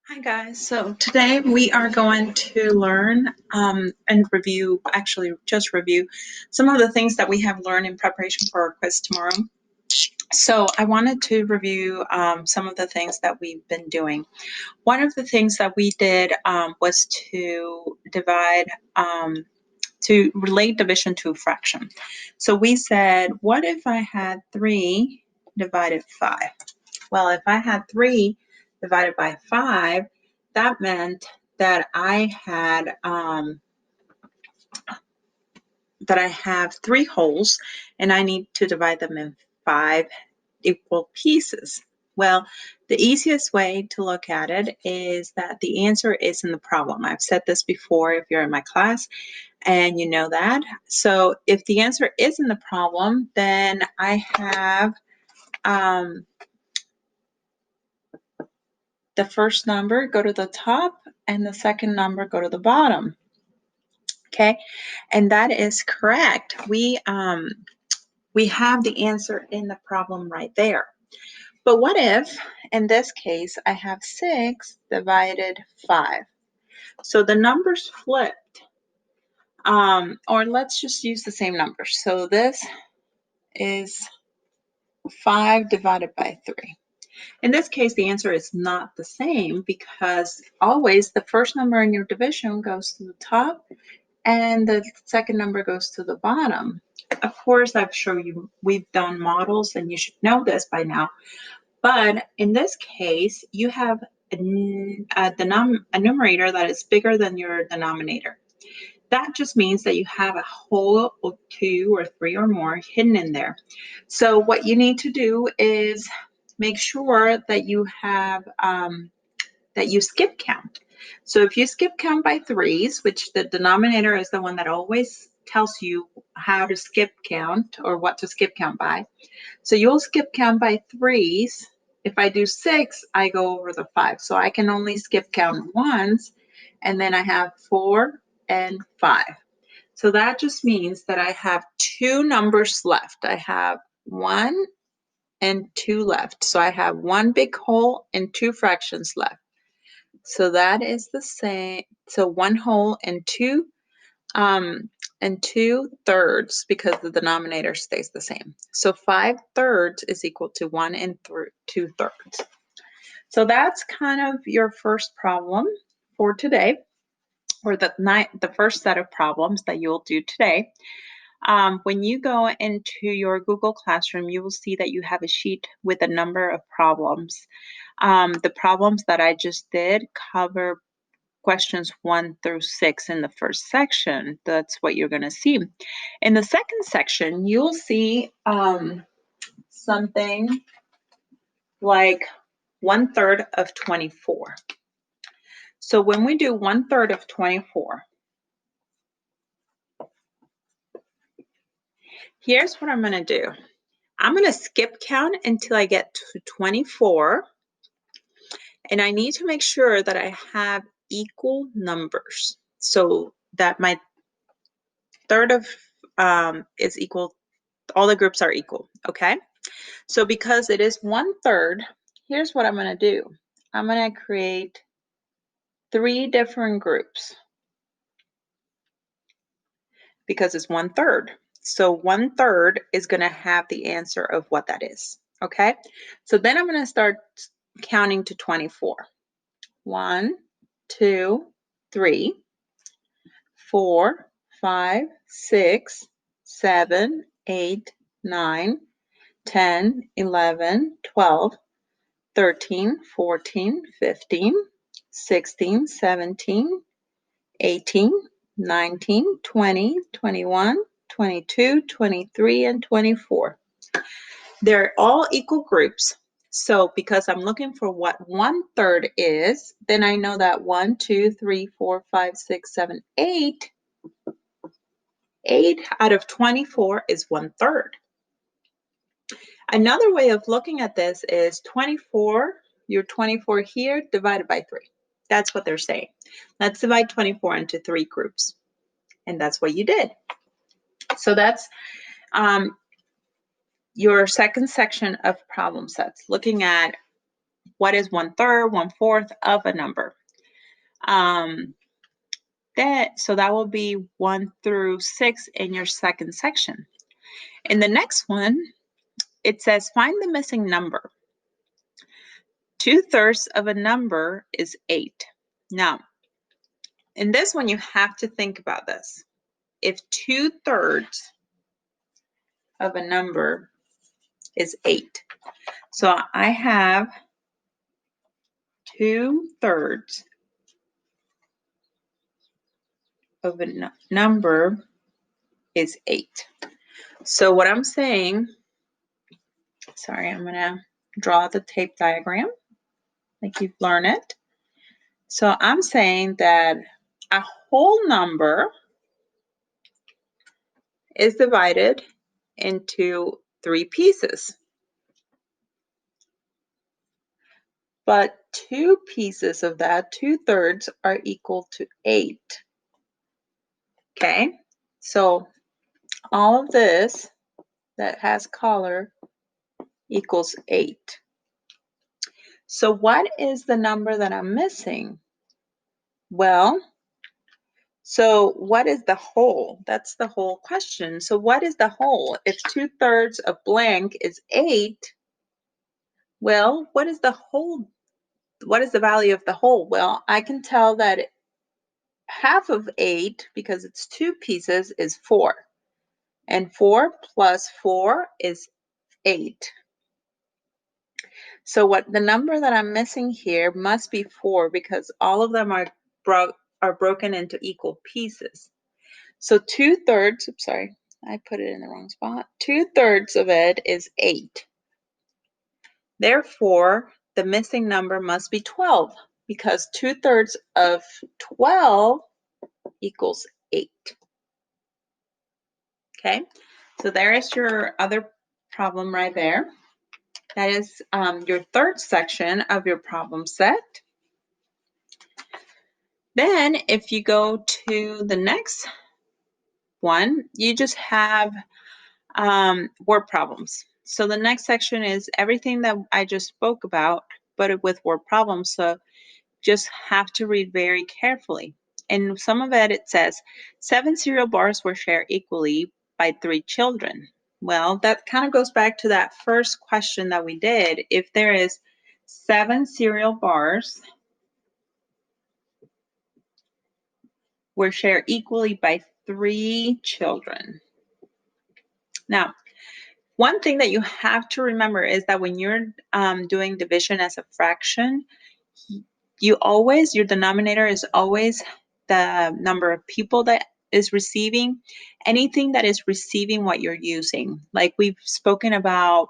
Hi guys, so today we are going to learn and review, actually just review some of the things that we have learned in preparation for our quiz tomorrow. So I wanted to review some of the things that we've been doing. One of the things that we did was to divide, to relate division to a fraction. So we said, what if I had 3 divided 5? Well, if I had 3 divided by 5, that meant that I have 3 wholes, and I need to divide them in 5 equal pieces. Well, the easiest way to look at it is that the answer is in the problem. I've said this before if you're in my class, and you know that. So if the answer is in the problem, then I have the first number go to the top and the second number go to the bottom. Okay, and that is correct. We have the answer in the problem right there. But what if, in this case, I have 6 divided 5? So the numbers flipped. Or let's just use the same numbers. So this is 5 divided by 3. In this case, the answer is not the same because always the first number in your division goes to the top and the second number goes to the bottom. Of course, I've shown you, we've done models and you should know this by now. But in this case, you have a numerator that is bigger than your denominator. That just means that you have a whole or 2 or 3 or more hidden in there. So what you need to do is make sure that you have that you skip count. So if you skip count by 3s, which the denominator is the one that always tells you how to skip count or what to skip count by. So you'll skip count by 3s. If I do 6, I go over the 5. So I can only skip count once, and then I have 4 and 5. So that just means that I have 2 numbers left. I have 1 and 2 left. So I have 1 big whole and 2 fractions left. So that is the same. So 1 whole and 2 thirds because the denominator stays the same. So 5 thirds is equal to 1 and 2 thirds. So that's kind of your first problem for today, or the first set of problems that you'll do today. When you go into your Google Classroom, you will see that you have a sheet with a number of problems. The problems that I just did cover questions 1 through 6 in the first section. That's what you're going to see. In the second section, you'll see something like 1/3 of 24. So when we do 1/3 of 24, here's what I'm going to do. I'm going to skip count until I get to 24. And I need to make sure that I have equal numbers so that my third of is equal, all the groups are equal, okay? So because it is 1/3, here's what I'm going to do. I'm going to create 3 different groups because it's 1/3. So 1/3 is going to have the answer of what that is, okay? So then I'm going to start counting to 24. 1, 2, 3, 4, 5, 6, 7, 8, 9, 10, 11, 12, 13, 14, 15, 16, 17, 18, 19, 20, 21, 22, 23, and 24. They're all equal groups. So because I'm looking for what 1/3 is, then I know that 1, 2, 3, 4, 5, 6, 7, 8. 8 out of 24 is 1/3. Another way of looking at this is 24, your 24 here divided by 3. That's what they're saying. Let's divide 24 into 3 groups. And that's what you did. So that's your second section of problem sets, looking at What is 1/3, 1/4 of a number? So that will be 1 through 6 in your second section. In the next one, it says find the missing number. 2/3 of a number is 8. Now, in this one, you have to think about this. If 2/3 of a number is 8, so I have 2/3 of a number is 8. So what I'm saying, sorry, I'm going to draw the tape diagram like you've learned it. So I'm saying that a whole number is divided into 3 pieces. But 2 pieces of that, 2/3, are equal to 8. Okay, so all of this that has color equals 8. So what is the number that I'm missing? Well, so what is the whole? That's the whole question. So what is the whole? If 2/3 of blank is 8, well, what is the whole? What is the value of the whole? Well, I can tell that half of 8, because it's 2 pieces, is 4. And 4 plus 4 is 8. So what the number that I'm missing here must be 4, because all of them are broken into equal pieces. So 2/3, oops, sorry, I put it in the wrong spot. 2/3 of it is 8. Therefore, the missing number must be 12, because 2/3 of 12 equals 8. Okay, so there is your other problem right there. That is your third section of your problem set. Then if you go to the next one, you just have word problems. So the next section is everything that I just spoke about, but with word problems. So just have to read very carefully. And some of it says 7 cereal bars were shared equally by 3 children. Well, that kind of goes back to that first question that we did. If there is 7 cereal bars were shared equally by 3 children. Now, one thing that you have to remember is that when you're doing division as a fraction, your denominator is always the number of people that is receiving. Anything that is receiving what you're using. Like we've spoken about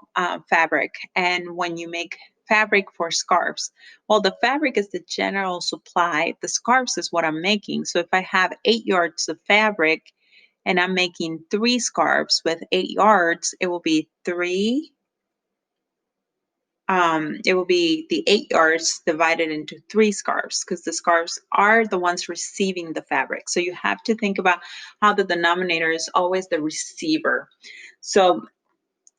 fabric, and when you make fabric for scarves, well, the fabric is the general supply. The scarves is what I'm making. So if I have 8 yards of fabric and I'm making 3 scarves with 8 yards, it will be it will be the 8 yards divided into 3 scarves, because the scarves are the ones receiving the fabric. So you have to think about how the denominator is always the receiver. So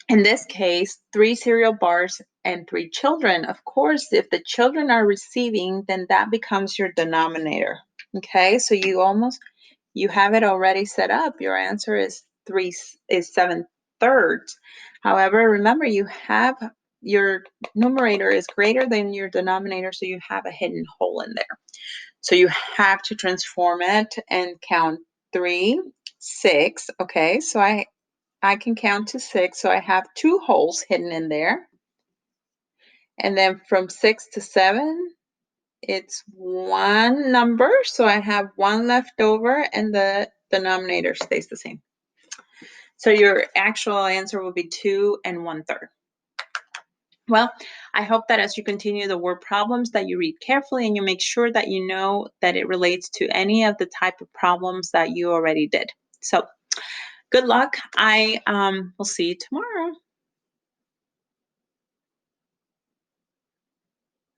in this case, 3 cereal bars and 3 children. Of course, if the children are receiving, then that becomes your denominator. Okay, so you have it already set up. Your answer is 7/3. However, remember you have your numerator is greater than your denominator, so you have a hidden hole in there. So you have to transform it and count 3, 6. Okay, so I can count to 6, so I have 2 holes hidden in there. And then from 6 to 7, it's 1 number, so I have 1 left over, and the denominator stays the same. So your actual answer will be 2 and 1/3. Well, I hope that as you continue the word problems that you read carefully and you make sure that you know that it relates to any of the type of problems that you already did. So good luck. I will see you tomorrow.